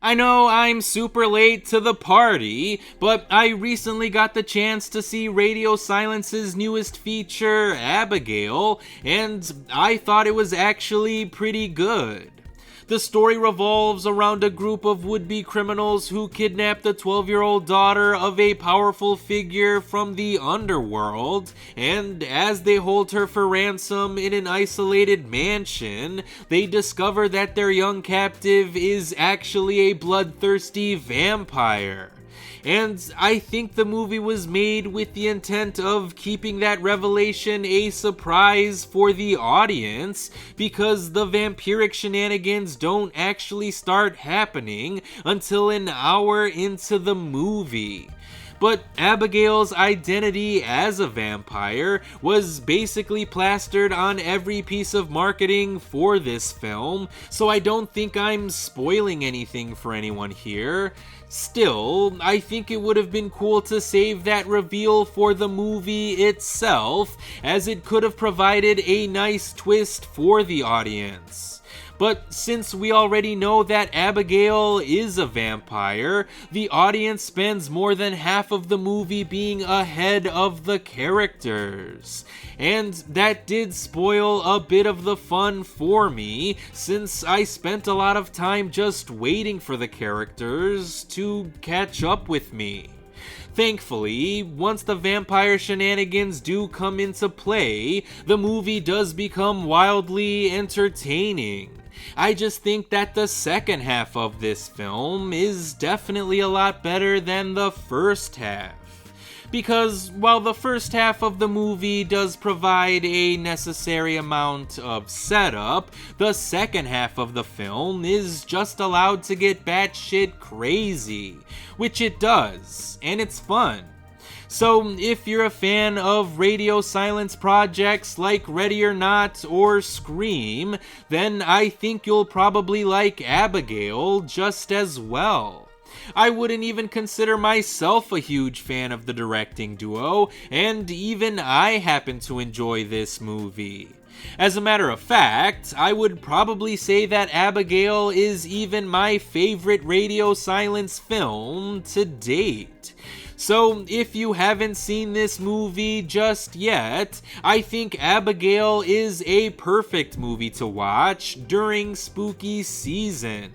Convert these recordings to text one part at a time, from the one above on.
I know I'm super late to the party, but I recently got the chance to see Radio Silence's newest feature, Abigail, and I thought it was actually pretty good. The story revolves around a group of would-be criminals who kidnap the 12-year-old daughter of a powerful figure from the underworld, and as they hold her for ransom in an isolated mansion, they discover that their young captive is actually a bloodthirsty vampire. And I think the movie was made with the intent of keeping that revelation a surprise for the audience, because the vampiric shenanigans don't actually start happening until an hour into the movie. But Abigail's identity as a vampire was basically plastered on every piece of marketing for this film, so I don't think I'm spoiling anything for anyone here. Still, I think it would have been cool to save that reveal for the movie itself, as it could have provided a nice twist for the audience. But since we already know that Abigail is a vampire, the audience spends more than half of the movie being ahead of the characters. And that did spoil a bit of the fun for me, since I spent a lot of time just waiting for the characters to catch up with me. Thankfully, once the vampire shenanigans do come into play, the movie does become wildly entertaining. I just think that the second half of this film is definitely a lot better than the first half. Because while the first half of the movie does provide a necessary amount of setup, the second half of the film is just allowed to get batshit crazy, which it does, and it's fun. So if you're a fan of Radio Silence projects like Ready or Not or Scream, then I think you'll probably like Abigail just as well. I wouldn't even consider myself a huge fan of the directing duo, and even I happen to enjoy this movie. As a matter of fact, I would probably say that Abigail is even my favorite Radio Silence film to date. So if you haven't seen this movie just yet, I think Abigail is a perfect movie to watch during spooky season.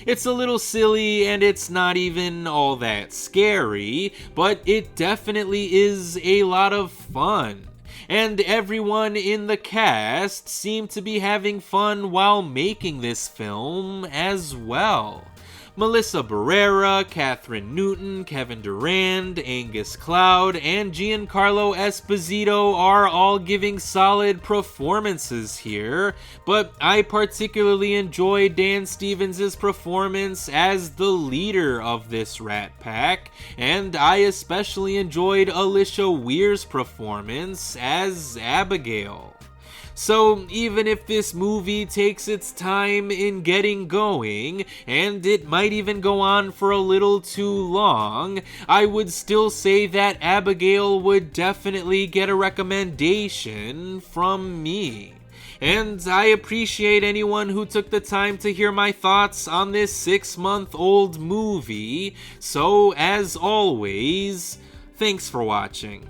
It's a little silly and it's not even all that scary, but it definitely is a lot of fun. And everyone in the cast seemed to be having fun while making this film as well. Melissa Barrera, Catherine Newton, Kevin Durand, Angus Cloud, and Giancarlo Esposito are all giving solid performances here, but I particularly enjoyed Dan Stevens' performance as the leader of this rat pack, and I especially enjoyed Alicia Weir's performance as Abigail. So even if this movie takes its time in getting going, and it might even go on for a little too long, I would still say that Abigail would definitely get a recommendation from me. And I appreciate anyone who took the time to hear my thoughts on this 6-month-old movie, so as always, thanks for watching.